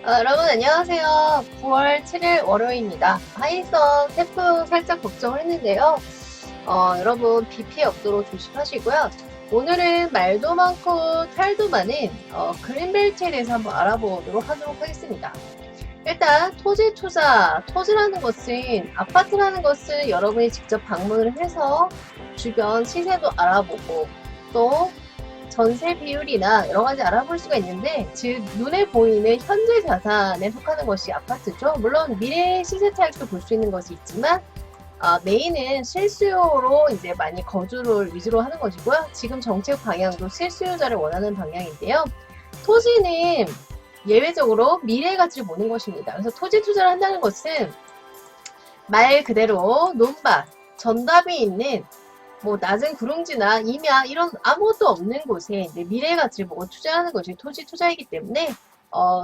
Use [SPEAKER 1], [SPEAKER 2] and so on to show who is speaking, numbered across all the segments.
[SPEAKER 1] 여러분 안녕하세요. 9월 7일 월요일입니다. 하이성 태풍 살짝 걱정을 했는데요. 여러분 비 피해 없도록 조심하시고요. 오늘은 말도 많고 탈도 많은 그린벨트에 대해서 한번 알아보도록 하도록 하겠습니다. 일단 토지 투자, 토지라는 것은 아파트라는 것은 여러분이 직접 방문을 해서 주변 시세도 알아보고 또 전세 비율이나 여러 가지 알아볼 수가 있는데, 즉 눈에 보이는 현재 자산에 속하는 것이 아파트죠. 물론 미래 시세 차익도 볼 수 있는 것이 있지만 메인은 실수요로 이제 많이 거주를 위주로 하는 것이고요. 지금 정책 방향도 실수요자를 원하는 방향인데요. 토지는 예외적으로 미래 가치를 보는 것입니다. 그래서 토지 투자를 한다는 것은 말 그대로 논밭, 전답이 있는 낮은 구릉지나 임야 이런 아무것도 없는 곳에 이제 미래 가치를 보고 투자하는 것이 토지 투자이기 때문에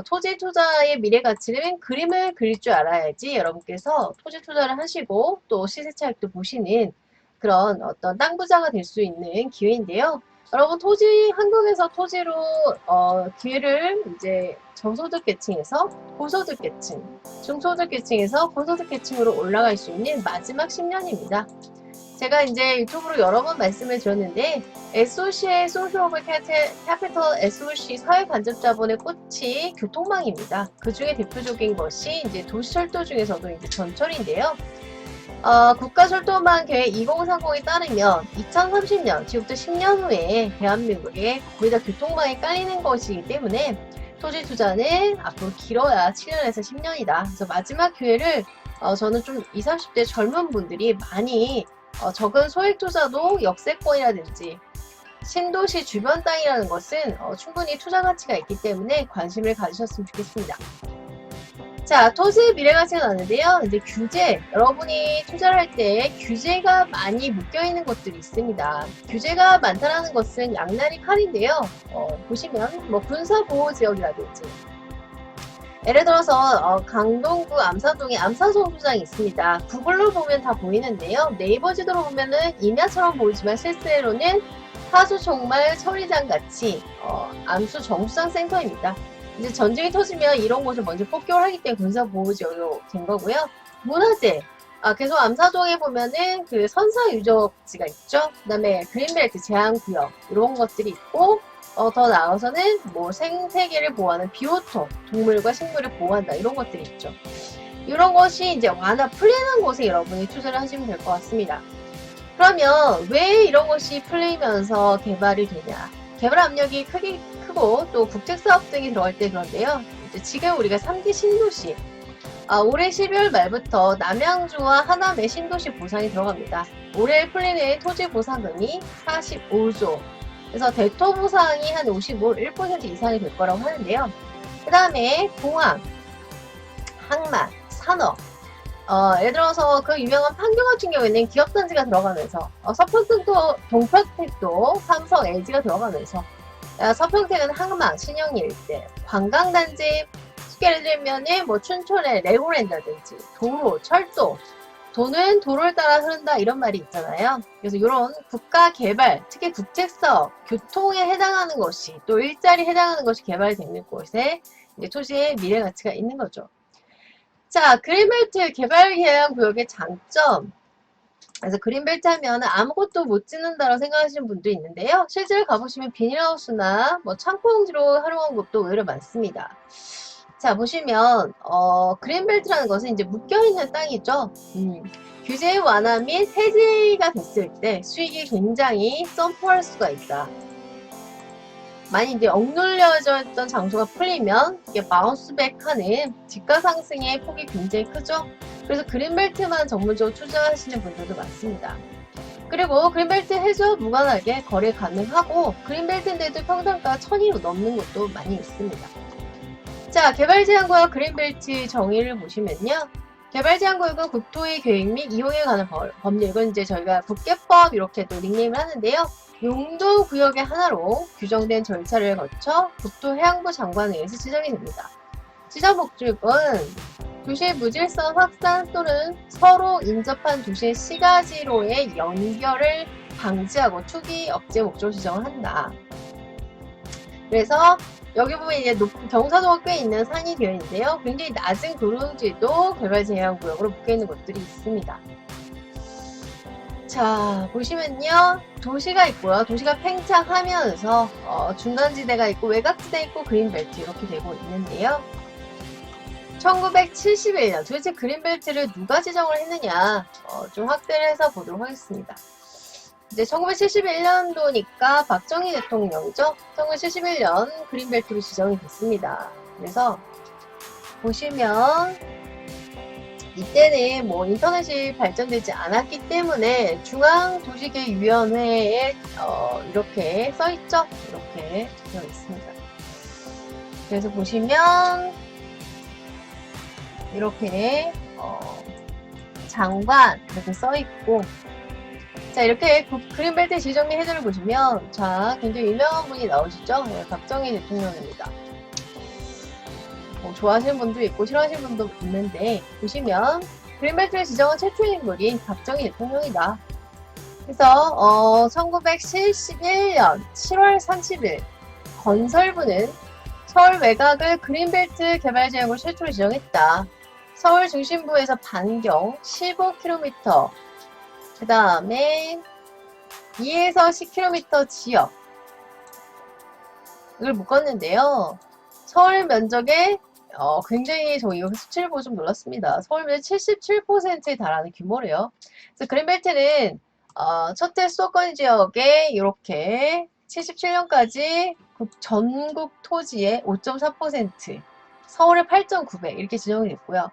[SPEAKER 1] 토지 투자의 미래 가치는 그림을 그릴 줄 알아야지 여러분께서 토지 투자를 하시고 또 시세 차익도 보시는 그런 어떤 땅 부자가 될 수 있는 기회인데요. 여러분 한국에서 토지로 기회를 이제 저소득 계층에서 고소득 계층, 중소득 계층에서 고소득 계층으로 올라갈 수 있는 마지막 10년입니다. 제가 이제 유튜브로 여러 번 말씀을 드렸는데, SOC의 소셜 오브 캐피털 SOC 사회 간접자본의 꽃이 교통망입니다. 그 중에 대표적인 것이 이제 도시철도 중에서도 이제 전철인데요. 국가철도망 계획 2030에 따르면 2030년, 지금부터 10년 후에 대한민국에 거의 다 교통망이 깔리는 것이기 때문에 토지 투자는 앞으로 길어야 7년에서 10년이다. 그래서 마지막 기회를 저는 좀 20, 30대 젊은 분들이 많이 적은 소액 투자도 역세권이라든지 신도시 주변 땅이라는 것은 충분히 투자 가치가 있기 때문에 관심을 가지셨으면 좋겠습니다. 자, 토지 미래 가치가 나는데요. 이제 규제, 여러분이 투자를 할 때 규제가 많이 묶여있는 것들이 있습니다. 규제가 많다는 것은 양날의 칼인데요. 보시면 군사보호지역이라든지 예를 들어서 강동구 암사동에 암사정수장이 있습니다. 구글로 보면 다 보이는데요. 네이버 지도로 보면은 임야처럼 보이지만 실제로는 하수종말 처리장 같이 암수 정수장 센터입니다. 이제 전쟁이 터지면 이런 곳을 먼저 폭격을 하기 때문에 군사보호지역으로 된 거고요. 문화재, 계속 암사동에 보면은 그 선사유적지가 있죠. 그 다음에 그린벨트 제한구역 이런 것들이 있고, 더 나아가서는 생태계를 보호하는 비오톱, 동물과 식물을 보호한다 이런 것들이 있죠. 이런 것이 이제 완화 풀리는 곳에 여러분이 투자를 하시면 될 것 같습니다. 그러면 왜 이런 것이 풀리면서 개발이 되냐? 개발 압력이 크고 또 국책사업 등이 들어갈 때 그런데요. 이제 지금 우리가 3기 신도시, 올해 12월 말부터 남양주와 하남의 신도시 보상이 들어갑니다. 올해 풀리는 토지 보상금이 45조. 그래서 대토 보상이 한 1% 이상이 될 거라고 하는데요. 그 다음에 공항, 항만, 산업, 예를 들어서 그 유명한 판교 같은 경우에는 기업단지가 들어가면서 서평택도, 동평택도 삼성, LG가 들어가면서 서평택은 항만, 신영리 일대, 관광단지, 예를 들면은 춘천의 레고랜드라든지 도로, 철도, 돈은 도로를 따라 흐른다 이런 말이 있잖아요. 그래서 이런 국가 개발, 특히 국책사업, 교통에 해당하는 것이 또 일자리에 해당하는 것이 개발되는 곳에 이제 토지의 미래 가치가 있는 거죠. 자, 그린벨트 개발 계획 구역의 장점. 그래서 그린벨트 하면 아무것도 못 짓는다고 생각하시는 분도 있는데요. 실제로 가보시면 비닐하우스나 창고 용지로 활용한 곳도 의외로 많습니다. 자, 보시면 그린벨트라는 것은 이제 묶여있는 땅이죠. 규제 완화 및 해지가 됐을 때 수익이 굉장히 점프할 수가 있다. 많이 이제 억눌려져 있던 장소가 풀리면 이게 바운스백하는 집가 상승의 폭이 굉장히 크죠. 그래서 그린벨트만 전문적으로 투자하시는 분들도 많습니다. 그리고 그린벨트 해저 무관하게 거래 가능하고, 그린벨트인데도 평당가 1000이 넘는 곳도 많이 있습니다. 자, 개발제한구역 그린벨트 정의를 보시면요. 개발제한구역은 국토의 계획 및 이용에 관한 법률, 이건 이제 저희가 국계법 이렇게도 닉네임을 하는데요. 용도구역의 하나로 규정된 절차를 거쳐 국토해양부 장관에 의해서 지정이 됩니다. 지정 목적은 도시의 무질서 확산 또는 서로 인접한 도시의 시가지로의 연결을 방지하고 투기 억제 목적으로 지정을 한다. 그래서 여기 보면 이제 높은 경사도가 꽤 있는 산이 되어 있는데요. 굉장히 낮은 근원지도 개발 제한 구역으로 묶여 있는 곳들이 있습니다. 자, 보시면요. 도시가 있고요. 도시가 팽창하면서 중간지대가 있고 외곽지대 있고 그린벨트 이렇게 되고 있는데요. 1971년 도대체 그린벨트를 누가 지정을 했느냐 좀 확대를 해서 보도록 하겠습니다. 이제 1971년도니까 박정희 대통령이죠. 1971년 그린벨트로 지정이 됐습니다. 그래서 보시면 이때는 뭐 인터넷이 발전되지 않았기 때문에 중앙도시계획위원회에 이렇게 써있죠. 이렇게 되어 있습니다. 그래서 보시면 이렇게 장관 이렇게 써있고, 자 이렇게 그린벨트 지정 및 해제를 보시면 자 굉장히 유명한 분이 나오시죠. 네, 박정희 대통령입니다. 좋아하시는 분도 있고 싫어하시는 분도 있는데 보시면 그린벨트를 지정한 최초의 인물이 박정희 대통령이다. 그래서 1971년 7월 30일 건설부는 서울 외곽을 그린벨트 개발 지역으로 최초로 지정했다. 서울 중심부에서 반경 15km, 그 다음에 2에서 10km 지역을 묶었는데요. 서울 면적의 굉장히 저 이거 수치를 보고 좀 놀랐습니다. 서울 면적 77%에 달하는 규모래요. 그래서 그린벨트는 첫째 수도권 지역에 이렇게 77년까지 전국 토지의 5.4%, 서울의 8.9배 이렇게 지정이 됐고요.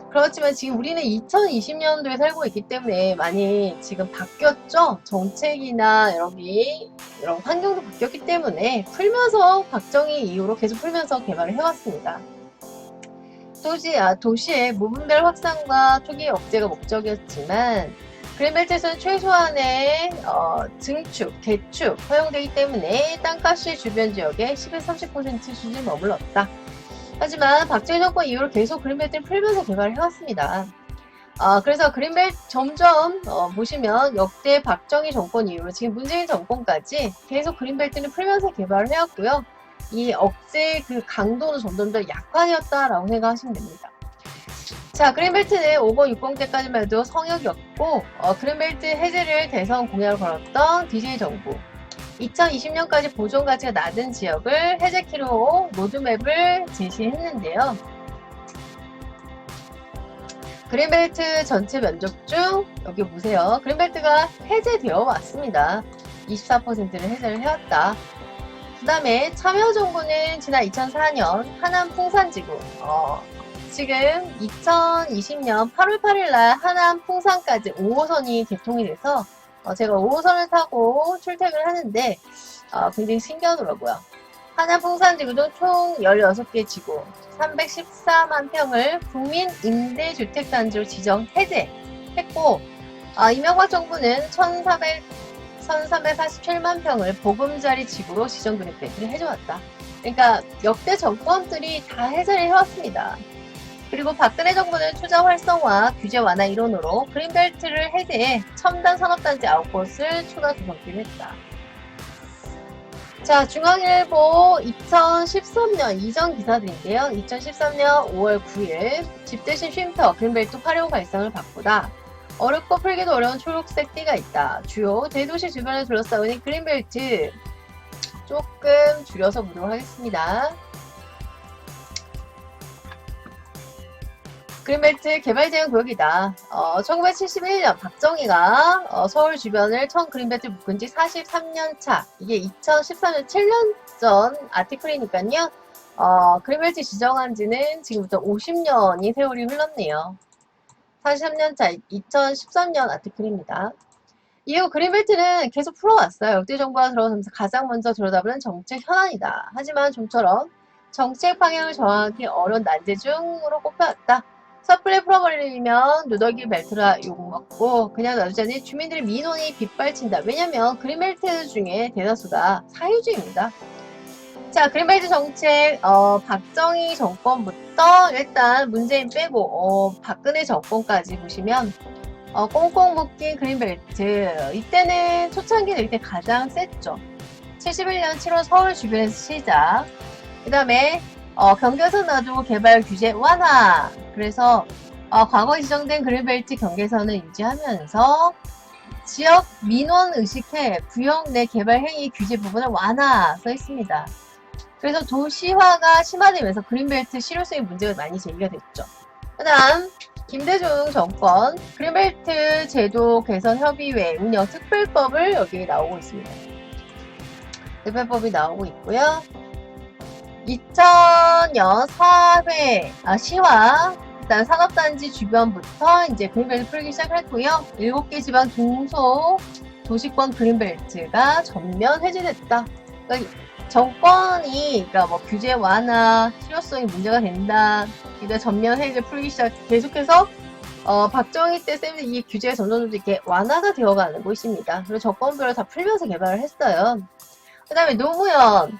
[SPEAKER 1] 그렇지만 지금 우리는 2020년도에 살고 있기 때문에 많이 지금 바뀌었죠. 정책이나 이런 환경도 바뀌었기 때문에 풀면서 박정희 이후로 계속 풀면서 개발을 해왔습니다. 도시의 무분별 확산과 투기 억제가 목적이었지만 그린벨트에서는 최소한의 증축, 개축 허용되기 때문에 땅값이 주변 지역의 10에서 30% 수준에 머물렀다. 하지만 박정희 정권 이후로 계속 그린벨트를 풀면서 개발을 해왔습니다. 그래서 그린벨트 점점 보시면 역대 박정희 정권 이후로 지금 문재인 정권까지 계속 그린벨트를 풀면서 개발을 해왔고요. 이 억제 그 강도는 점점 더 약화되었다라고 생각하시면 됩니다. 자, 그린벨트는 5번 6번 때까지만 해도 성역이었고 그린벨트 해제를 대선 공약을 걸었던 DJ 정부, 2020년까지 보존 가치가 낮은 지역을 해제키로 로드맵을 제시했는데요. 그린벨트 전체 면적 중 여기 보세요. 그린벨트가 해제되어 왔습니다. 24%를 해제를 해왔다. 그 다음에 참여정부는 지난 2004년 하남 풍산지구 지금 2020년 8월 8일날 하남 풍산까지 5호선이 개통이 돼서 제가 5호선을 타고 출퇴근을 하는데 굉장히 신기하더라고요. 하남 풍산지구도 총 16개 지구 314만 평을 국민 임대주택단지로 지정 해제했고 이명박 정부는 1347만 평을 보금자리 지구로 지정 그린벨트를 해줘왔다. 그러니까 역대 정권들이 다 해제를 해왔습니다. 그리고 박근혜 정부는 투자 활성화, 규제 완화 이론으로 그린벨트를 해제해 첨단 산업단지 9곳을 추가 조성기로 했다. 자, 중앙일보 2013년 이전 기사들인데요. 2013년 5월 9일 집 대신 쉼터 그린벨트 활용 발상을 바꾸다. 어렵고 풀기도 어려운 초록색 띠가 있다. 주요 대도시 주변을 둘러싸고 그린벨트 조금 줄여서 보도록 하겠습니다. 그린벨트 개발 제한 구역이다. 1971년 박정희가 서울 주변을 처음 그린벨트 묶은 지 43년 차. 이게 2013년 7년 전 아티클이니까요. 그린벨트 지정한 지는 지금부터 50년이 세월이 흘렀네요. 43년 차 2013년 아티클입니다. 이후 그린벨트는 계속 풀어왔어요. 역대 정부가 들어서면서 가장 먼저 들여다보는 정책 현안이다. 하지만 좀처럼 정책 방향을 정하기 어려운 난제 중으로 꼽혀왔다. 섣불리 풀어버리면 누더기 벨트라 욕먹고 그냥 놔두자니 주민들의 민원이 빗발친다. 왜냐면 그린벨트 중에 대다수가 사유지입니다. 자, 그린벨트 정책 박정희 정권부터 일단 문재인 빼고 박근혜 정권까지 보시면 꽁꽁 묶인 그린벨트, 이때는 초창기는 이때 가장 셌죠. 71년 7월 서울 주변에서 시작. 그 다음에 경계선 놔두고 개발 규제 완화. 그래서 과거에 지정된 그린벨트 경계선을 유지하면서 지역 민원 의식해 구역 내 개발 행위 규제 부분을 완화 써 있습니다. 그래서 도시화가 심화되면서 그린벨트 실효성의 문제가 많이 제기가 됐죠. 그 다음 김대중 정권 그린벨트 제도 개선 협의회 운영 특별법을 여기 나오고 있습니다. 특별법이 나오고 있고요. 2000년 시화 일단 산업단지 주변부터 이제 그린벨트 풀기 시작했고요. 7개 지방 중소 도시권 그린벨트가 전면 해제됐다. 그러니까 정권이 그러니까 뭐 규제 완화, 실효성이 문제가 된다. 이제 전면 해제 풀기 시작 계속해서 박정희 때 쌤이 이 규제가 점점 이렇게 완화가 되어가는 곳입니다. 그리고 정권별로 다 풀면서 개발을 했어요. 그 다음에 노무현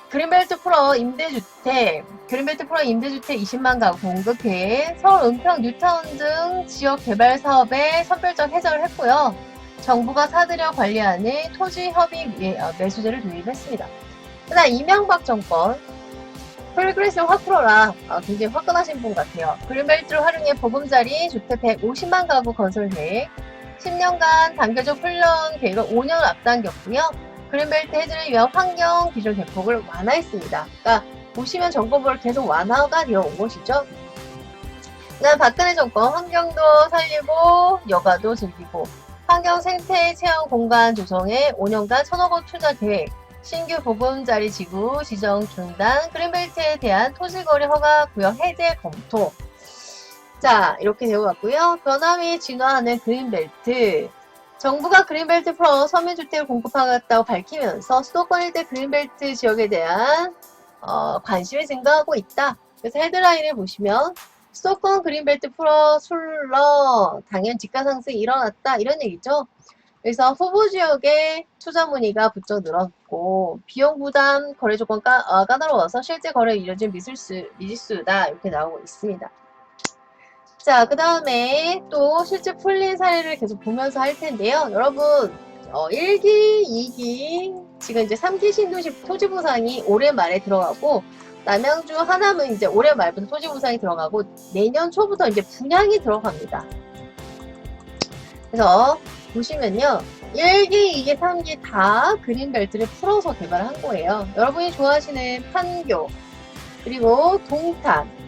[SPEAKER 1] 그린벨트 프로 임대주택 20만 가구 공급해 서울 은평 뉴타운 등 지역 개발 사업에 선별적 해석을 했고요. 정부가 사들여 관리하는 토지 협의 매수제를 도입했습니다. 그다음 이명박 정권 프로그레스 확 풀어라. 굉장히 화끈하신 분 같아요. 그린벨트를 활용해 보금자리 주택 150만 가구 건설 계획 10년간 단계적 훈련 계획을 5년을 앞당겼고요. 그린벨트 해제를 위한 환경 기준 대폭을 완화했습니다. 그러니까 보시면 정권부를 계속 완화가 되어 온 것이죠. 그다음 박근혜 정권 환경도 살리고 여가도 즐기고 환경 생태 체험 공간 조성에 5년간 1,000억 원 투자 계획 신규 보금자리 지구 지정 중단 그린벨트에 대한 토지거래 허가 구역 해제 검토. 자, 이렇게 되어 갔고요. 변화미 진화하는 그린벨트. 정부가 그린벨트 프로 서민주택을 공급하겠다고 밝히면서 수도권 일대 그린벨트 지역에 대한 관심이 증가하고 있다. 그래서 헤드라인을 보시면 수도권 그린벨트 프로 술러 당연 집가 상승이 일어났다 이런 얘기죠. 그래서 후보 지역에 투자 문의가 부쩍 늘었고 비용 부담 거래 조건 까다로워서 실제 거래 이뤄진 미지수다 이렇게 나오고 있습니다. 자, 그 다음에 또 실제 풀린 사례를 계속 보면서 할 텐데요. 여러분, 1기, 2기, 지금 이제 3기 신도시 토지보상이 올해 말에 들어가고, 남양주 하남은 이제 올해 말부터 토지보상이 들어가고, 내년 초부터 이제 분양이 들어갑니다. 그래서 보시면요. 1기, 2기, 3기 다 그린벨트를 풀어서 개발한 거예요. 여러분이 좋아하시는 판교, 그리고 동탄,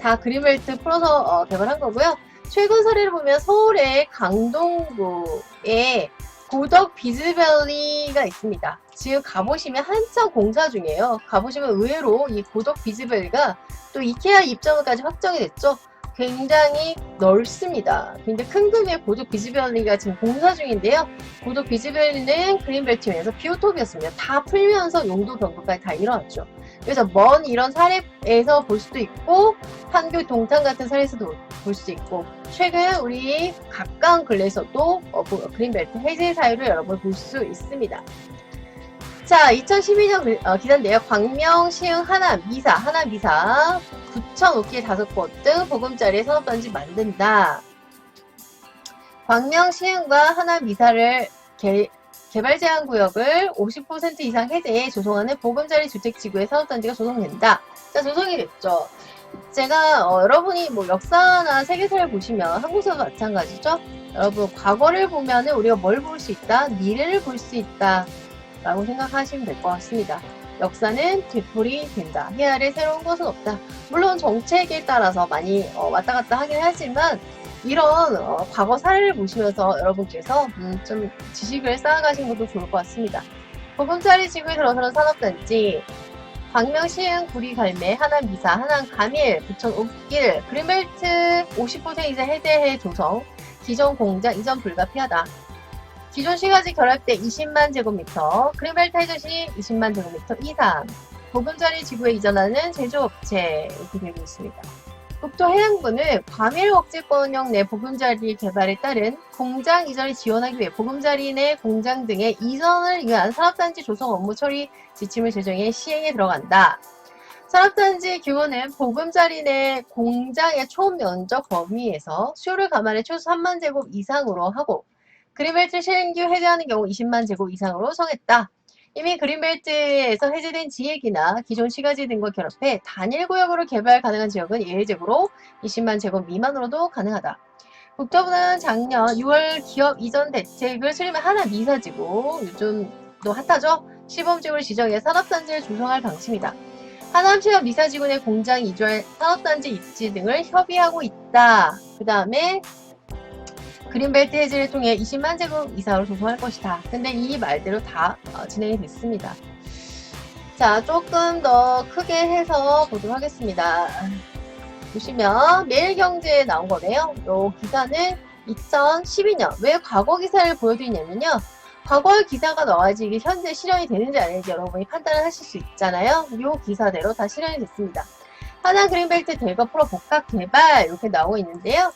[SPEAKER 1] 다 그린벨트 풀어서 개발한 거고요. 최근 사례를 보면 서울의 강동구에 고덕 비즈밸리가 있습니다. 지금 가보시면 한참 공사 중이에요. 가보시면 의외로 이 고덕 비즈밸리가 또 이케아 입점까지 확정이 됐죠. 굉장히 넓습니다. 굉장히 큰 규모의 고덕 비즈밸리가 지금 공사 중인데요. 고덕 비즈밸리는 그린벨트에서 비오톱이었습니다. 다 풀면서 용도 변경까지 다 일어났죠. 그래서 먼 이런 사례에서 볼 수도 있고 판교 동탄 같은 사례에서도 볼 수도 있고 최근 우리 가까운 근래에서도 그린벨트 해제 사유를 여러분 볼 수 있습니다. 자, 2012년 기사인데요. 광명, 시흥, 하남, 미사 9,005개 5곳 등 보금자리 산업단지 만든다. 광명, 시흥과 하남, 미사를 개발 제한 구역을 50% 이상 해제해 조성하는 보금자리 주택지구의 산업단지가 조성된다. 자, 조성이 됐죠. 제가 여러분이 뭐 역사나 세계사를 보시면 한국사도 마찬가지죠. 여러분 과거를 보면은 우리가 뭘 볼 수 있다? 미래를 볼 수 있다 라고 생각하시면 될 것 같습니다. 역사는 되풀이 된다. 해 아래 새로운 것은 없다. 물론 정책에 따라서 많이 왔다 갔다 하긴 하지만 이런 과거 사례를 보시면서 여러분께서 좀 지식을 쌓아가시는 것도 좋을 것 같습니다. 보금자리 지구에 들어서는 산업단지 광명, 시흥, 구리, 갈매, 하남, 미사, 하남, 가밀, 부천, 옥길, 그린벨트 50% 이상 해제해 조성, 기존 공장 이전 불가피하다. 기존 시가지 결합 때 20만 제곱미터, 그린벨트 해제 시 20만 제곱미터 이상, 보금자리 지구에 이전하는 제조업체 이렇게 되고 있습니다. 국토해양부는 과밀 억제권역 내 보금자리 개발에 따른 공장 이전을 지원하기 위해 보금자리 내 공장 등의 이전을 위한 산업단지 조성 업무 처리 지침을 제정해 시행에 들어간다. 산업단지 규모는 보금자리 내 공장의 초면적 범위에서 수요를 감안해 최소 3만 제곱 이상으로 하고 그린벨트 신규 해제하는 경우 20만 제곱 이상으로 정했다. 이미 그린벨트에서 해제된 지역이나 기존 시가지 등과 결합해 단일 구역으로 개발 가능한 지역은 예외적으로 20만 제곱 미만으로도 가능하다. 국토부는 작년 6월 기업 이전 대책을 수립한 하남 미사지구, 요즘도 핫하죠? 시범지구를 지정해 산업단지를 조성할 방침이다. 하남시와 미사지구 내 공장 이주할 산업단지 입지 등을 협의하고 있다. 그 다음에 그린벨트 해제를 통해 20만 제곱 이상으로 조성할 것이다. 근데 이 말대로 다 진행이 됐습니다. 자, 조금 더 크게 해서 보도록 하겠습니다. 보시면 매일경제에 나온 거네요. 이 기사는 2012년. 왜 과거 기사를 보여드리냐면요. 과거의 기사가 나와야지 이게 현재 실현이 되는지 아닌지 여러분이 판단을 하실 수 있잖아요. 이 기사대로 다 실현이 됐습니다. 하남 그린벨트 대거 프로 복합 개발 이렇게 나오고 있는데요.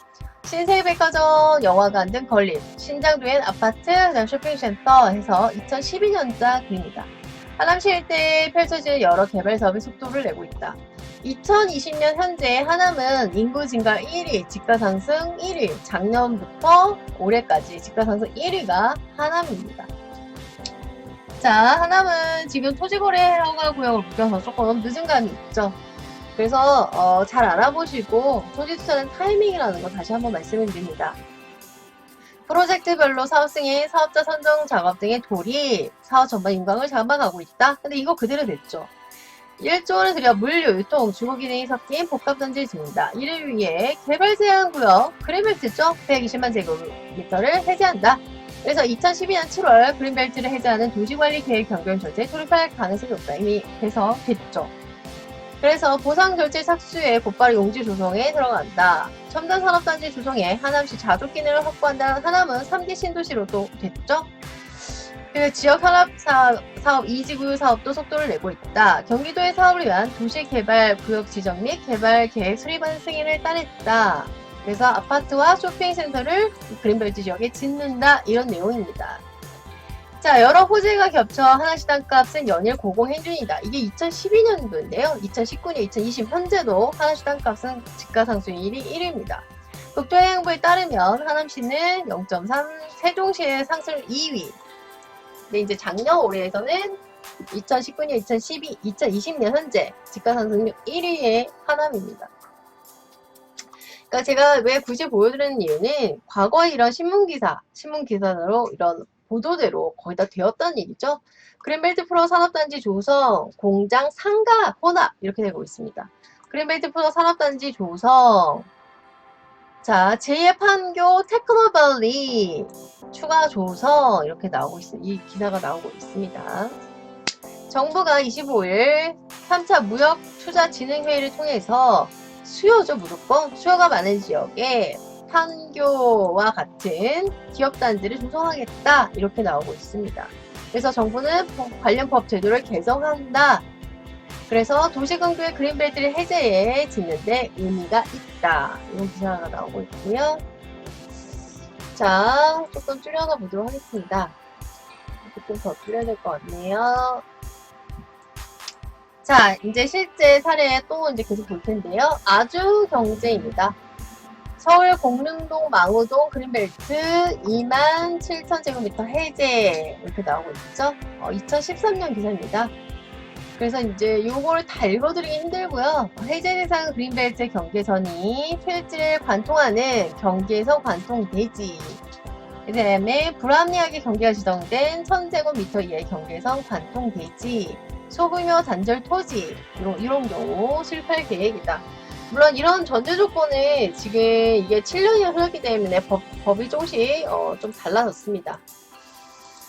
[SPEAKER 1] 신세계백화점, 영화관 등 건립, 신장도엔 아파트, 쇼핑센터 해서 2012년자 글입니다. 하남시 일대에 펼쳐진 여러 개발 사업의 속도를 내고 있다. 2020년 현재 하남은 인구 증가 1위, 집가 상승 1위, 작년부터 올해까지 집가 상승 1위가 하남입니다. 자, 하남은 지금 토지거래 허가 구역을 묶여서 조금 늦은 감이 있죠. 그래서 잘 알아보시고 토지 투자는 타이밍이라는 거 다시 한번 말씀을 드립니다. 프로젝트별로 사업 승인, 사업자 선정 작업 등의 돌입, 사업 전반 인강을 잡아가고 있다. 근데 이거 그대로 됐죠. 1조 원을 들여 물류, 유통, 주거 기능이 섞인 복합단지를 짓는다. 이를 위해 개발 제한 구역, 그린벨트죠? 120만 제곱미터를 해제한다. 그래서 2012년 7월 그린벨트를 해제하는 도시관리 계획 변경 절차에 돌입할 가능성이 없다. 이미 돼서 됐죠. 그래서 보상 결제 착수에 곧바로 용지 조성에 들어간다. 첨단 산업단지 조성에 하남시 자족 기능을 확보한다. 하남은 3기 신도시로 또 됐죠. 그리고 지역 산업 사업 이지구 사업도 속도를 내고 있다. 경기도의 사업을 위한 도시개발 구역 지정 및 개발 계획 수립안 승인을 따냈다. 그래서 아파트와 쇼핑센터를 그린벨트 지역에 짓는다. 이런 내용입니다. 자, 여러 호재가 겹쳐 하나시 땅값은 연일 고공행진이다. 이게 2012년도인데요. 2019년, 2020 현재도 하나시 땅값은 집가 상승률이 1위입니다. 국토해양부에 따르면 하남시는 0.3, 세종시의 상승률 2위. 근데 이제 작년 올해에서는 2019년, 2012, 2020년 현재 집가 상승률 1위의 하남입니다. 그러니까 제가 왜 굳이 보여드리는 이유는 과거에 이런 신문기사로 이런 보도대로 거의 다 되었다는 얘기죠. 그린벨트 프로 산업단지 조성, 공장 상가 혼합 이렇게 되고 있습니다. 그린벨트 프로 산업단지 조성, 자 제2의 판교 테크노밸리 추가 조성 이렇게 나오고 있습니다. 이 기사가 나오고 있습니다. 정부가 25일 3차 무역투자진흥회의를 통해서 수요죠, 무조건 수요가 많은 지역에 판교와 같은 기업단지를 조성하겠다 이렇게 나오고 있습니다. 그래서 정부는 관련 법 제도를 개정한다. 그래서 도시근교의 그린벨트를 해제해 짓는데 의미가 있다. 이런 기사가 나오고 있고요. 자, 조금 줄여서 보도록 하겠습니다. 조금 더 줄여야 될 것 같네요. 자, 이제 실제 사례 또 이제 계속 볼 텐데요. 아주 경제입니다. 서울 공릉동 망우동 그린벨트 27,000제곱미터 해제 이렇게 나오고 있죠. 2013년 기사입니다. 그래서 이제 요거를 다 읽어드리기 힘들고요. 해제 대상 그린벨트 경계선이 필지를 관통하는 경계선 관통대지, 그 다음에 불합리하게 경계가 지정된 1000제곱미터 이하의 경계선 관통대지, 소규모 단절 토지 이런 경우 수립할 계획이다. 물론 이런 전제 조건은 지금 이게 7년이 흘렀기 때문에 법이 조금씩 좀 달라졌습니다.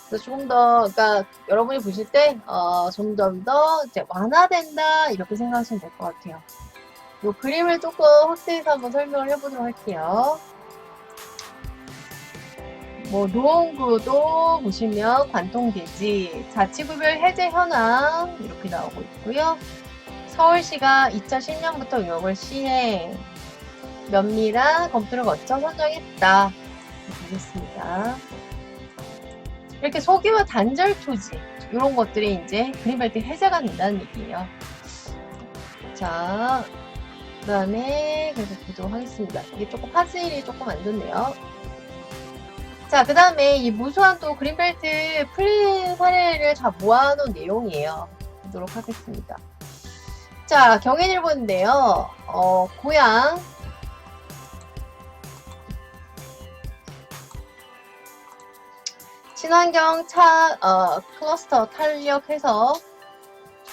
[SPEAKER 1] 그래서 조금 더, 그러니까 여러분이 보실 때 점점 더 이제 완화된다 이렇게 생각하시면 될 것 같아요. 이 그림을 조금 확대해서 한번 설명을 해보도록 할게요. 뭐 노원구도 보시면 관통대지, 자치구별 해제 현황 이렇게 나오고 있고요. 서울시가 2010년부터 의혹을 시행, 면밀한 검토를 거쳐 선정했다. 보겠습니다. 이렇게 소규모 단절 토지 이런 것들이 이제 그린벨트 해제가 된다는 얘기예요. 자, 그 다음에 계속 보도록 하겠습니다. 이게 조금 화질이 조금 안 좋네요. 자, 그 다음에 이 무수한 또 그린벨트 풀린 사례를 다 모아놓은 내용이에요. 보도록 하겠습니다. 자, 경인일보인데요. 고양 친환경 차 클러스터 탄력해서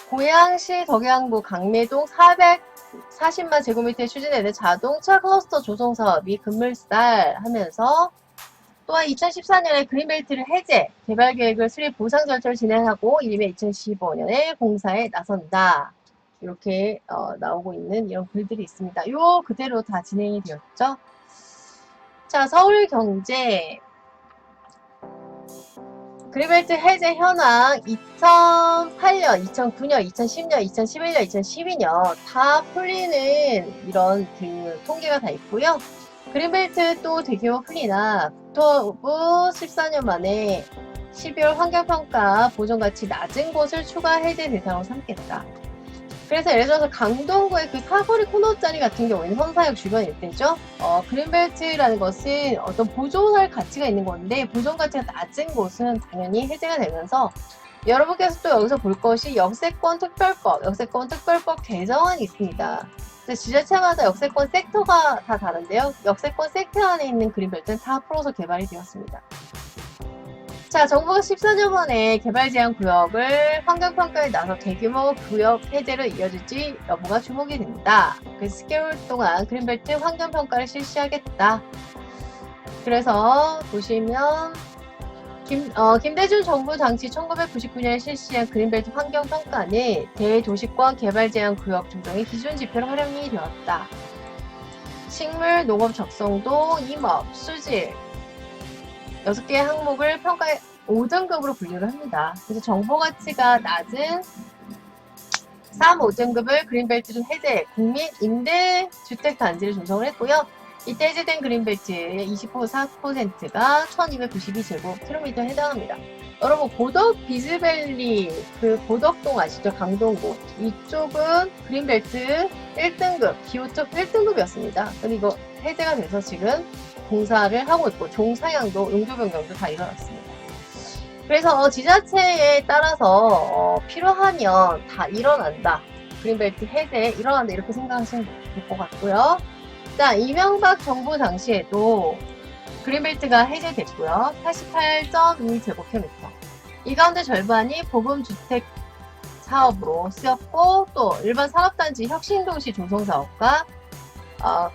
[SPEAKER 1] 고양시 덕양구 강매동 440만 제곱미터에 추진되는 자동차 클러스터 조성 사업이 급물살하면서 또한 2014년에 그린벨트를 해제, 개발 계획을 수립 보상 절차를 진행하고 이르면 2015년에 공사에 나선다. 이렇게 나오고 있는 이런 글들이 있습니다. 요 그대로 다 진행이 되었죠. 자, 서울경제 그린벨트 해제 현황 2008년, 2009년, 2010년, 2011년, 2012년 다 풀리는 이런 그 통계가 다 있고요. 그린벨트 또 대규모 풀리나 국토부 14년 만에 12월 환경평가 보존가치 낮은 곳을 추가 해제 대상으로 삼겠다. 그래서 예를 들어서 강동구의 그 사거리 코너짜리 같은 경우에는 선사역 주변 일대죠. 그린벨트라는 것은 어떤 보존할 가치가 있는 건데 보존 가치가 낮은 곳은 당연히 해제가 되면서 여러분께서 또 여기서 볼 것이 역세권 특별법 개정안이 있습니다. 지자체마다 역세권 섹터가 다 다른데요. 역세권 섹터 안에 있는 그린벨트는 다 풀어서 개발이 되었습니다. 자, 정부가 14년 만에 개발 제한 구역을 환경평가에 나서 대규모 구역 해제로 이어질지 여부가 주목이 된다. 그래서 10개월 동안 그린벨트 환경평가를 실시하겠다. 그래서 보시면 김대중 정부 당시 1999년에 실시한 그린벨트 환경평가는 대도시권 개발 제한 구역 조정의 기준 지표로 활용이 되었다. 식물, 농업 적성도, 임업, 수질 6개의 항목을 평가에 5등급으로 분류를 합니다. 그래서 정보 가치가 낮은 3, 5등급을 그린벨트로 해제, 국민 임대주택 단지를 조성을 했고요. 이때 해제된 그린벨트의 24%가 1292제곱킬로미터에 해당합니다. 여러분, 고덕 비즈밸리, 그 고덕동 아시죠? 강동구. 이쪽은 그린벨트 1등급, 기호적 1등급이었습니다. 근데 이거 해제가 돼서 지금 공사를 하고 있고 종사양도 용도 변경도 다 일어났습니다. 그래서 지자체에 따라서 필요하면 다 일어난다. 그린벨트 해제 일어난다 이렇게 생각하시면 될 것 같고요. 자, 이명박 정부 당시에도 그린벨트가 해제됐고요. 88.2제곱킬로미터. 이 가운데 절반이 보금주택 사업으로 쓰였고 또 일반 산업단지 혁신도시 조성사업과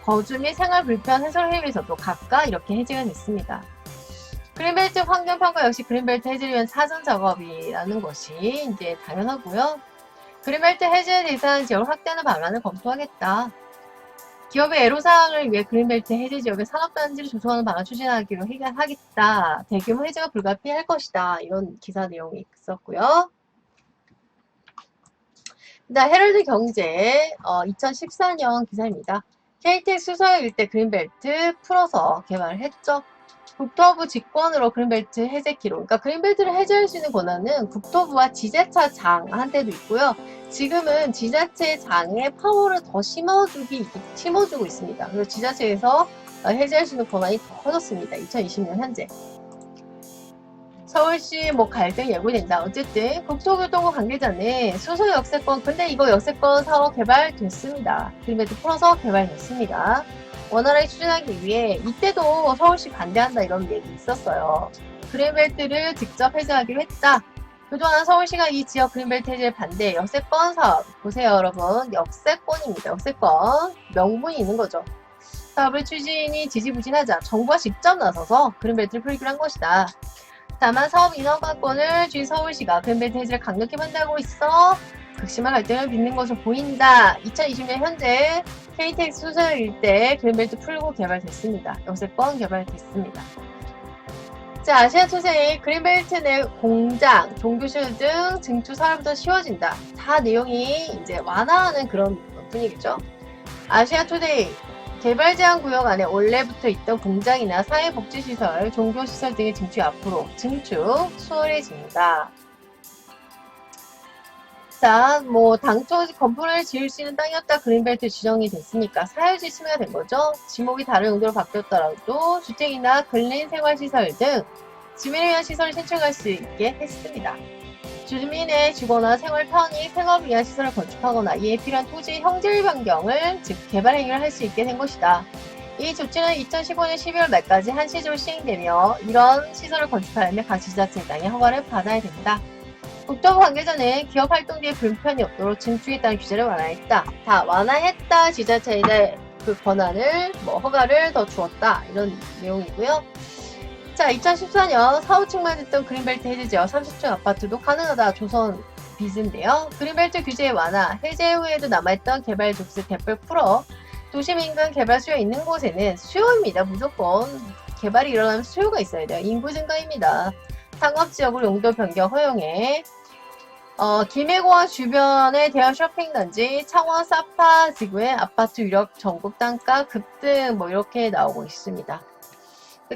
[SPEAKER 1] 거주 및 생활 불편 해소를 위해서도 각각 이렇게 해제가 됐습니다. 그린벨트 환경평가 역시 그린벨트 해제를 위한 사전 작업이라는 것이 이제 당연하고요. 그린벨트 해제 대상 지역을 확대하는 방안을 검토하겠다. 기업의 애로사항을 위해 그린벨트 해제 지역의 산업단지를 조성하는 방안 추진하기로 하겠다. 대규모 해제가 불가피할 것이다. 이런 기사 내용이 있었고요. 헤럴드 경제 2014년 기사입니다. KTX 수서역 일대 그린벨트 풀어서 개발을 했죠. 국토부 직권으로 그린벨트 해제 기록. 그러니까 그린벨트를 해제할 수 있는 권한은 국토부와 지자체 장한테도 있고요. 지금은 지자체 장의 파워를 더 심어주고 있습니다. 그래서 지자체에서 해제할 수 있는 권한이 더 커졌습니다. 2020년 현재. 서울시 갈등 예고된다. 어쨌든 국토교통부 관계자는 수서 역세권, 근데 이거 역세권 사업 개발됐습니다. 그린벨트 풀어서 개발됐습니다. 원활하게 추진하기 위해 이때도 서울시 반대한다 이런 얘기 있었어요. 그린벨트를 직접 해제하기로 했다. 그동안 서울시가 이 지역 그린벨트 해제 반대 역세권 사업 보세요 여러분. 역세권입니다. 역세권 명분이 있는 거죠. 사업을 추진이 지지부진하자 정부가 직접 나서서 그린벨트를 풀기로 한 것이다. 다만 사업 인허가권을 쥔 서울시가 그린벨트 해제를 강력히 반대하고 있어 극심한 갈등을 빚는 것으로 보인다. 2020년 현재 KTX 수서역 일대 그린벨트 풀고 개발됐습니다. 역세권 개발됐습니다. 자, 아시아투데이 그린벨트 내 공장, 종교실 등 증축 사업부터 쉬워진다. 다 내용이 이제 완화하는 그런 분위기죠. 아시아투데이 개발 제한 구역 안에 원래부터 있던 공장이나 사회복지시설, 종교시설 등의 증축이 앞으로 증축 수월해진다. 자, 뭐 당초 건물을 지을 수 있는 땅이었다 그린벨트 지정이 됐으니까 사유지 침해가 된 거죠. 지목이 다른 용도로 바뀌었더라도 주택이나 근린 생활시설 등 주민을 위한 시설을 신청할 수 있게 했습니다. 주민의 주거나 생활 편의, 생업을 위한 시설을 건축하거나 이에 필요한 토지의 형질 변경을, 즉 개발 행위를 할 수 있게 된 것이다. 이 조치는 2015년 12월 말까지 한시적으로 시행되며 이런 시설을 건축하려면 각 지자체의 땅에 허가를 받아야 된다. 국토부 관계자는 기업 활동 뒤에 불편이 없도록 증축에 따른 규제를 완화했다. 다 완화했다. 지자체에 그 권한을 허가를 더 주었다. 이런 내용이고요. 자, 2014년 4, 5층만 듣던 그린벨트 해제 지역 30층 아파트도 가능하다. 조선 비즈인데요. 그린벨트 규제 완화, 해제 후에도 남아있던 개발 족쇄 대폭 풀어 도심 인근 개발 수요 있는 곳에는 수요입니다. 무조건 개발이 일어나면 수요가 있어야 돼요. 인구 증가입니다. 상업지역으로 용도 변경 허용해 김해공항 주변의 대형 쇼핑단지, 창원 사파 지구의 아파트 유력 전국 단가 급등 이렇게 나오고 있습니다.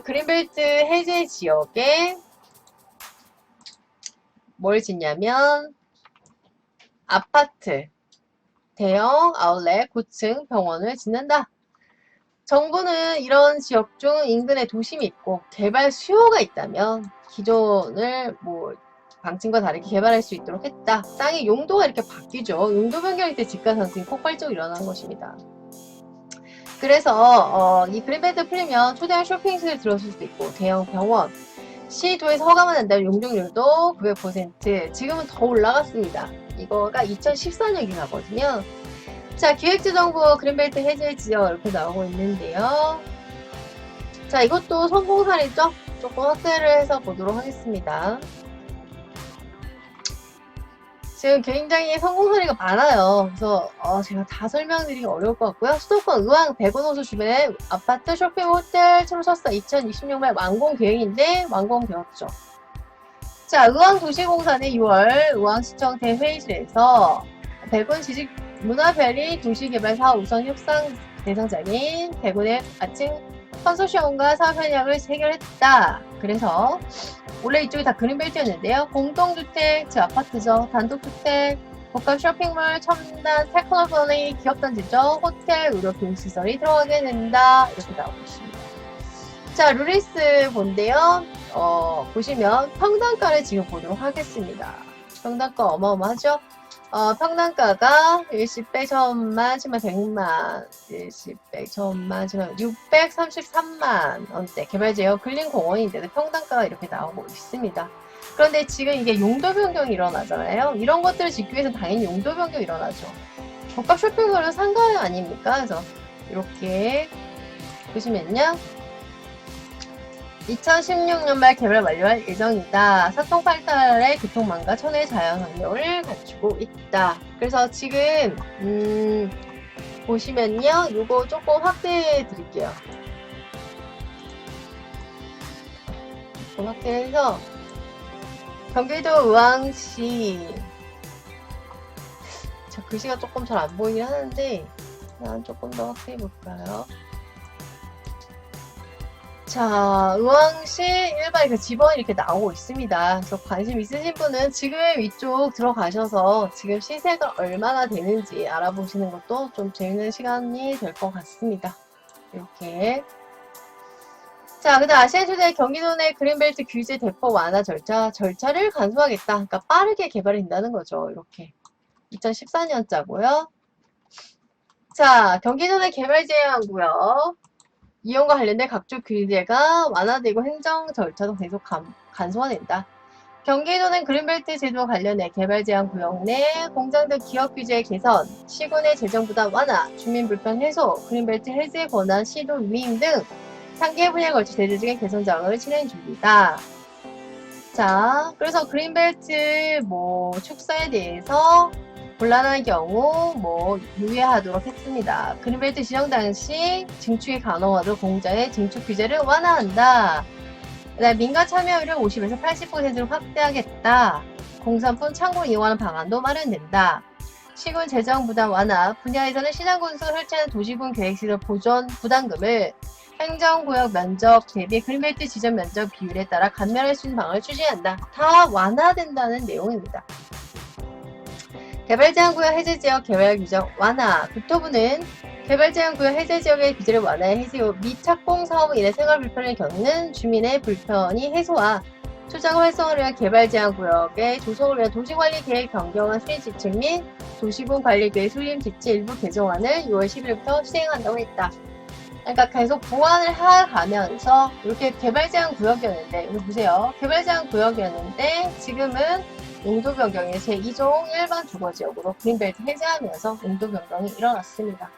[SPEAKER 1] 그린벨트 해제 지역에 뭘 짓냐면 아파트, 대형 아울렛, 고층 병원을 짓는다. 정부는 이런 지역 중 인근에 도심이 있고 개발 수요가 있다면 기존을 방침과 다르게 개발할 수 있도록 했다. 땅의 용도가 이렇게 바뀌죠. 용도 변경일 때 집가 상승이 폭발적으로 일어나는 것입니다. 그래서 이 그린벨트 풀리면 초대형 쇼핑시설 들어설 수도 있고 대형 병원, 시도에서 허가만 한다면 용적률도 900%, 지금은 더 올라갔습니다. 이거가 2014년 기사거든요. 자, 기획재정부 그린벨트 해제 지역 이렇게 나오고 있는데요. 자, 이것도 성공 사례죠? 조금 확대를 해서 보도록 하겠습니다. 지금 굉장히 성공 사례가 많아요. 그래서 제가 다 설명드리기 어려울 것 같고요. 수도권 의왕 백운호수 주변에 아파트, 쇼핑, 호텔, 초로서스 2020년말 완공 계획인데 완공되었죠. 자, 의왕도시공사는 6월 의왕시청 대회의실에서 백운 지식 문화별리 도시개발 사업 우선 협상 대상자인 백운의 아침 컨소시엄과 사업 협약을 체결했다. 그래서 원래 이쪽이 다 그린벨트였는데요. 공동주택, 즉 아파트죠. 단독주택, 복합 쇼핑몰, 첨단 테크노로니 기업단지죠. 호텔, 의료 교육시설이 들어가게 된다. 이렇게 나오고 있습니다. 자, 루리스 본데요. 보시면 평당가를 지금 보도록 하겠습니다. 평당가 어마어마하죠? 평당가가 10백, 1000만, 10만, 100만, 10백, 1000만, 10만, 633만 원대 개발지역 근린공원인데도 평당가가 이렇게 나오고 있습니다. 그런데 지금 이게 용도 변경이 일어나잖아요. 이런 것들을 짓기 위해서 당연히 용도 변경이 일어나죠. 복합 쇼핑몰은 상가 아닙니까? 그래서 이렇게 보시면요. 2016년 말 개발 완료할 예정이다. 사통팔달의 교통망과 천혜의 자연환경을 갖추고 있다. 그래서 지금 보시면요. 이거 조금 확대해 드릴게요. 조금 확대해서 경기도 의왕시 자, 글씨가 조금 잘 안 보이긴 하는데 그냥 조금 더 확대해 볼까요? 자, 의왕시 일반 지번이 이렇게 나오고 있습니다. 그래서 관심 있으신 분은 지금 이쪽 들어가셔서 지금 시세가 얼마나 되는지 알아보시는 것도 좀 재밌는 시간이 될 것 같습니다. 이렇게. 자, 그 다음 아시아투데이 경기도 내 그린벨트 규제 대폭 완화 절차를 간소화하겠다. 그러니까 빠르게 개발이 된다는 거죠. 이렇게. 2014년자고요. 자, 경기도 내 개발 제한구역. 이용과 관련된 각종 규제가 완화되고 행정 절차도 계속 간소화된다. 경기도는 그린벨트 제도와 관련해 개발 제한 구역 내 공장 등 기업 규제 개선, 시군의 재정 부담 완화, 주민 불편 해소, 그린벨트 해제 권한 시도 위임 등 3개 분야에 걸쳐 대대적인 개선 작업을 진행 중이다. 자, 그래서 그린벨트 축사에 대해서 곤란한 경우 유예하도록 했습니다. 그린벨트 지정 당시 증축이 가능하도록 공장의 증축 규제를 완화한다. 그다음 민간 참여율을 50에서 80%로 확대하겠다. 공산품 창고를 이용하는 방안도 마련된다. 시군 재정 부담 완화 분야에서는 시장 군수가 설치하는 도시군 계획시설 보존 부담금을 행정구역 면적 대비 그린벨트 지정 면적 비율에 따라 감면할 수 있는 방안을 추진한다. 다 완화된다는 내용입니다. 개발제한구역 해제지역 개발 규정 완화. 국토부는 개발제한구역 해제지역의 규제를 완화해 해제 후 및 착공 사업 인해 생활 불편을 겪는 주민의 불편이 해소와 투자가 활성화를 위한 개발제한구역의 조성을 위한 도시관리 계획 변경안 수립 지침 및 도시군 관리 계획 수립 지침 일부 개정안을 6월 10일부터 시행한다고 했다. 그러니까 계속 보완을 해가면서 이렇게 개발제한구역이었는데, 이거 보세요. 개발제한구역이었는데 지금은 용도 변경이 제2종 일반 주거지역으로 그린벨트 해제하면서 용도 변경이 일어났습니다.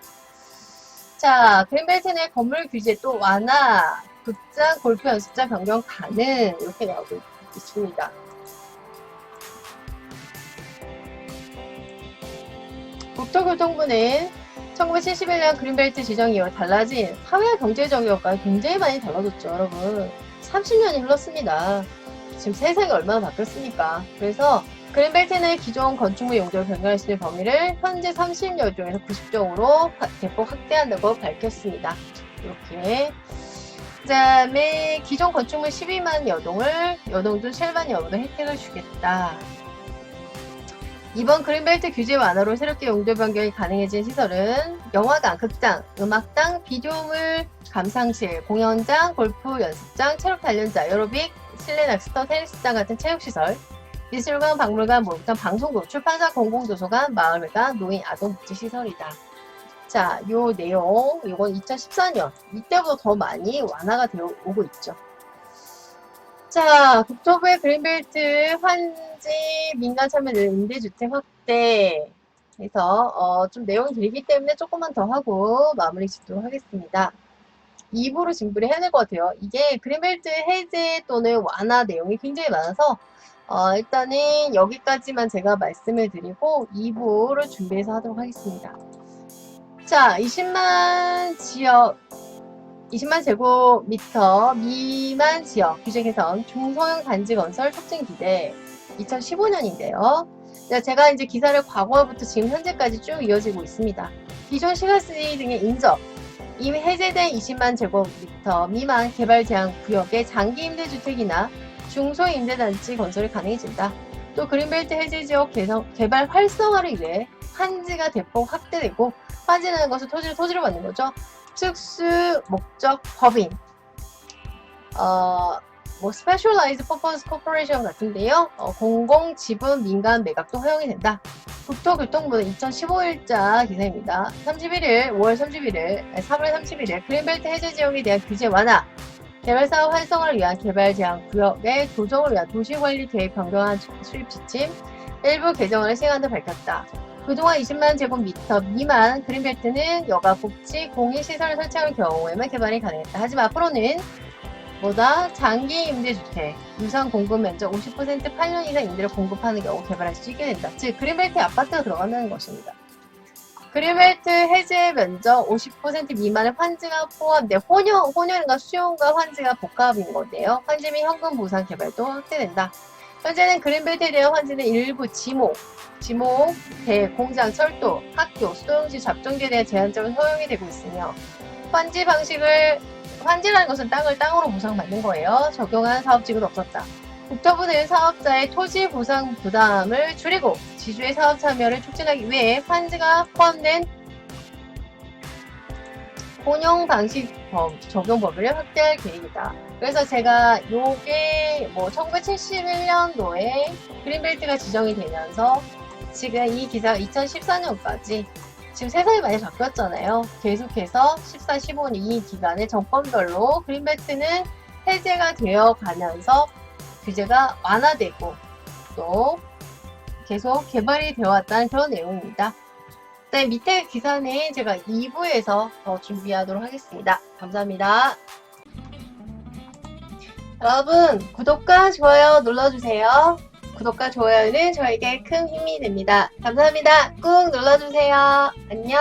[SPEAKER 1] 자, 그린벨트 내 건물 규제 또 완화, 극장, 골프 연습장 변경 가능 이렇게 나오고 있습니다. 국토교통부는 1971년 그린벨트 지정 이후 달라진 사회 경제적 여건이 굉장히 많이 달라졌죠, 여러분. 30년이 흘렀습니다. 지금 세상이 얼마나 바뀌었습니까? 그래서 그린벨트 내 기존 건축물 용도를 변경할 수 있는 범위를 현재 30여 종에서 90종으로 대폭 확대한다고 밝혔습니다. 이렇게. 그 다음에 기존 건축물 12만 여동중 7만 여동을 혜택을 주겠다. 이번 그린벨트 규제 완화로 새롭게 용도 변경이 가능해진 시설은 영화관, 극장, 음악당, 비디오물 감상실, 공연장, 골프 연습장, 체력 단련자, 에어로빅, 실내 낚시터, 테니스장 같은 체육시설, 미술관, 박물관, 목욕탕, 방송국, 출판사, 공공도서관, 마을회관, 노인, 아동복지시설이다. 자, 요 내용, 이건 2014년, 이때보다 더 많이 완화가 되어 오고 있죠. 자, 국토부의 그린벨트 환지 민간 참여를 임대주택 확대 해서 좀 내용이 길기 때문에 조금만 더 하고 마무리 짓도록 하겠습니다. 2부로 진부를 해야 될 것 같아요. 이게 그린벨트 해제 또는 완화 내용이 굉장히 많아서 일단은 여기까지만 제가 말씀을 드리고 2부를 준비해서 하도록 하겠습니다. 자, 20만 제곱미터 미만 지역 규제 개선 중소형 단지 건설 촉진 기대 2015년인데요. 제가 이제 기사를 과거부터 지금 현재까지 쭉 이어지고 있습니다. 기존 시가세 등의 인접, 이미 해제된 20만 제곱미터 미만 개발 제한 구역의 장기 임대주택이나 중소 임대단지 건설이 가능해진다. 또 그린벨트 해제 지역 개발 활성화를 위해 환지가 대폭 확대되고, 환지라는 것은 토지를 받는 거죠. 특수 목적 법인, 스페셜라이즈 퍼포먼스 코퍼레이션 같은데요. 공공 지분 민간 매각도 허용이 된다. 국토교통부는 2015일자 기사입니다. 5월 31일, 3월 31일 그린벨트 해제 지역에 대한 규제 완화, 개발사업 활성화를 위한 개발 제한 구역의 조정을 위한 도시관리 계획 변경안 수립 지침 일부 개정안을 시행한다고 밝혔다. 그동안 20만 제곱미터 미만 그린벨트는 여가, 복지, 공익시설을 설치할 경우에만 개발이 가능했다. 하지만 앞으로는 장기 임대주택, 유상 공급 면적 50% 8년 이상 임대를 공급하는 경우 개발할 수 있게 된다. 즉 그린벨트에 아파트가 들어간다는 것입니다. 그린벨트 해제 면적 50% 미만의 환지가 포함돼 혼연과 수용과 환지가 복합인 건데요. 환지 및 현금 보상 개발도 확대된다. 현재는 그린벨트에 대한 환지는 일부 지목, 대, 공장, 철도, 학교, 수도용지 잡종지에 대한 제한적으로 허용이 되고 있으며, 환지라는 것은 땅을 땅으로 보상받는 거예요. 적용한 사업지구도 없었다. 국토부는 사업자의 토지 보상 부담을 줄이고 지주의 사업 참여를 촉진하기 위해 환지가 포함된 혼용 방식 적용 범위를 확대할 계획이다. 그래서 제가 요게 1971년도에 그린벨트가 지정이 되면서 지금 이 기사가 2014년까지 지금 세상이 많이 바뀌었잖아요. 계속해서 14, 15년 이 기간에 정권별로 그린벨트는 해제가 되어 가면서 규제가 완화되고 또 계속 개발이 되어 왔다는 그런 내용입니다. 네, 밑에 기사는 제가 2부에서 더 준비하도록 하겠습니다. 감사합니다. 여러분, 구독과 좋아요 눌러주세요. 구독과 좋아요는 저에게 큰 힘이 됩니다. 감사합니다. 꾹 눌러주세요. 안녕.